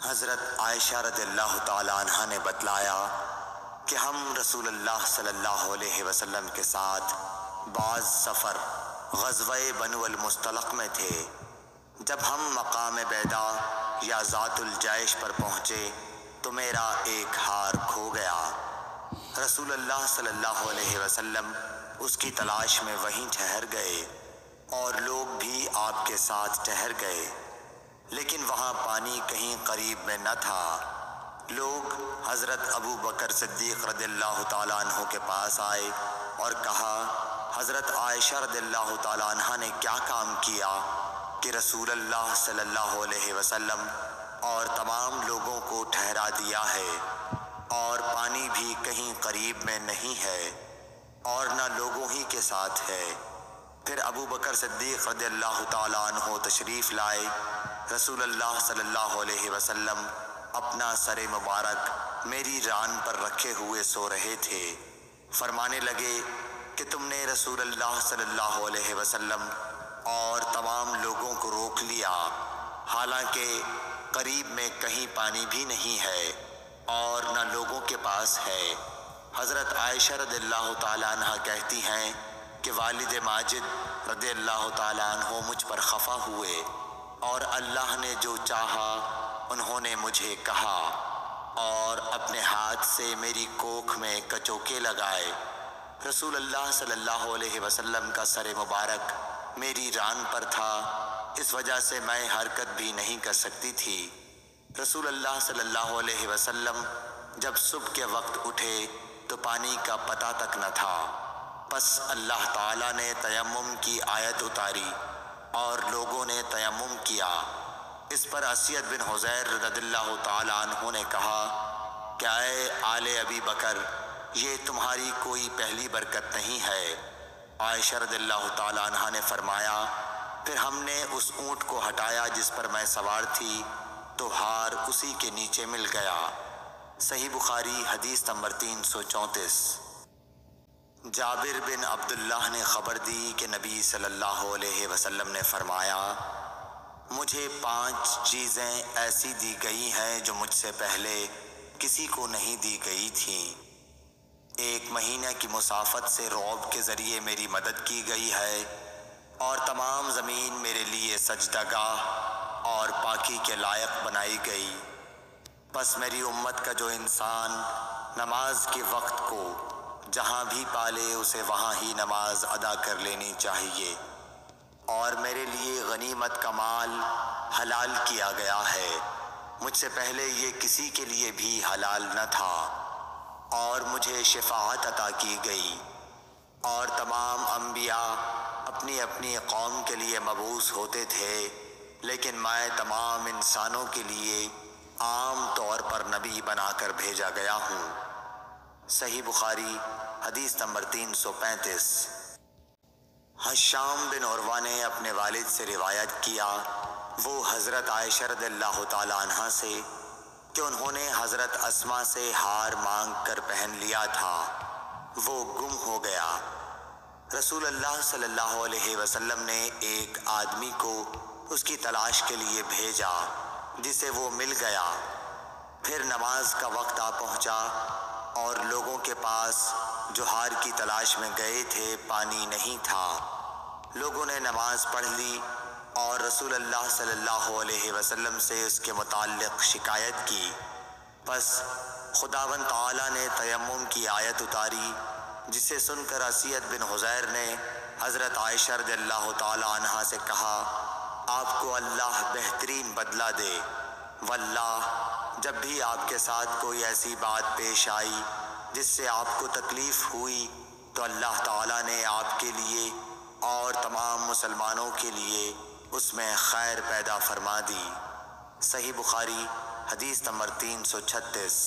حضرت عائشہ رضی اللہ تعالیٰ عنہ نے بتلایا کہ ہم رسول اللہ صلی اللہ علیہ وسلم کے ساتھ بعض سفر غزوہ بنو المصطلق میں تھے۔ جب ہم مقام بیدا یا ذات الجیش پر پہنچے تو میرا ایک ہار کھو گیا۔ رسول اللہ صلی اللہ علیہ وسلم اس کی تلاش میں وہیں ٹھہر گئے اور لوگ بھی آپ کے ساتھ ٹھہر گئے، لیکن وہاں پانی کہیں قریب میں نہ تھا۔ لوگ حضرت ابو بکر صدیق رضی اللہ تعالیٰ عنہ کے پاس آئے اور کہا، حضرت عائشہ رضی اللہ تعالیٰ عنہ نے کیا کام کیا کہ رسول اللہ صلی اللہ علیہ وسلم اور تمام لوگوں کو ٹھہرا دیا ہے، اور پانی بھی کہیں قریب میں نہیں ہے اور نہ لوگوں ہی کے ساتھ ہے۔ پھر ابو بکر صدیق رضی اللہ تعالیٰ عنہ تشریف لائے۔ رسول اللہ صلی اللہ علیہ وسلم اپنا سر مبارک میری ران پر رکھے ہوئے سو رہے تھے۔ فرمانے لگے کہ تم نے رسول اللہ صلی اللہ علیہ وسلم اور تمام لوگوں کو روک لیا، حالانکہ قریب میں کہیں پانی بھی نہیں ہے اور نہ لوگوں کے پاس ہے۔ حضرت عائشہ رضی اللہ تعالیٰ عنہ کہتی ہیں کہ والد ماجد رضی اللہ تعالیٰ عنہ مجھ پر خفا ہوئے، اور اللہ نے جو چاہا انہوں نے مجھے کہا اور اپنے ہاتھ سے میری کوکھ میں کچوکے لگائے۔ رسول اللہ صلی اللہ علیہ وسلم کا سر مبارک میری ران پر تھا، اس وجہ سے میں حرکت بھی نہیں کر سکتی تھی۔ رسول اللہ صلی اللہ علیہ وسلم جب صبح کے وقت اٹھے تو پانی کا پتہ تک نہ تھا۔ پس اللہ تعالیٰ نے تیمم کی آیت اتاری اور لوگوں نے تیمم کیا۔ اس پر اسید بن حضیر رضی اللہ تعالیٰ عنہ نے کہا کہ اے آل ابی بکر، یہ تمہاری کوئی پہلی برکت نہیں ہے۔ عائشہ رضی اللہ تعالیٰ عنہ نے فرمایا، پھر ہم نے اس اونٹ کو ہٹایا جس پر میں سوار تھی تو ہار اسی کے نیچے مل گیا۔ صحیح بخاری حدیث نمبر 334۔ جابر بن عبداللہ نے خبر دی کہ نبی صلی اللہ علیہ وسلم نے فرمایا، مجھے 5 چیزیں ایسی دی گئی ہیں جو مجھ سے پہلے کسی کو نہیں دی گئی تھیں۔ 1 مہینہ کی مسافت سے رعب کے ذریعے میری مدد کی گئی ہے، اور تمام زمین میرے لیے سجدہ گاہ اور پاکی کے لائق بنائی گئی۔ بس میری امت کا جو انسان نماز کے وقت کو جہاں بھی پالے اسے وہاں ہی نماز ادا کر لینی چاہیے، اور میرے لیے غنیمت کا مال حلال کیا گیا ہے، مجھ سے پہلے یہ کسی کے لیے بھی حلال نہ تھا، اور مجھے شفاعت عطا کی گئی، اور تمام انبیاء اپنی اپنی قوم کے لیے مبعوث ہوتے تھے، لیکن میں تمام انسانوں کے لیے عام طور پر نبی بنا کر بھیجا گیا ہوں۔ صحیح بخاری حدیث نمبر 335۔ حشام بن عروہ نے اپنے والد سے روایت کیا، وہ حضرت عائشہ رضی اللہ تعالیٰ عنہ سے، کہ انہوں نے حضرت اسماء سے ہار مانگ کر پہن لیا تھا، وہ گم ہو گیا۔ رسول اللہ صلی اللہ علیہ وسلم نے ایک آدمی کو اس کی تلاش کے لیے بھیجا، جسے وہ مل گیا۔ پھر نماز کا وقت آ پہنچا اور لوگوں کے پاس جو ہار کی تلاش میں گئے تھے پانی نہیں تھا۔ لوگوں نے نماز پڑھ لی اور رسول اللہ صلی اللہ علیہ وسلم سے اس کے متعلق شکایت کی۔ پس خداوند تعالیٰ نے تیمم کی آیت اتاری، جسے سن کر اسید بن حضیر نے حضرت عائشہ رضی اللہ تعالیٰ عنہ سے کہا، آپ کو اللہ بہترین بدلہ دے، واللہ جب بھی آپ کے ساتھ کوئی ایسی بات پیش آئی جس سے آپ کو تکلیف ہوئی تو اللہ تعالیٰ نے آپ کے لیے اور تمام مسلمانوں کے لیے اس میں خیر پیدا فرما دی۔ صحیح بخاری حدیث نمبر 336۔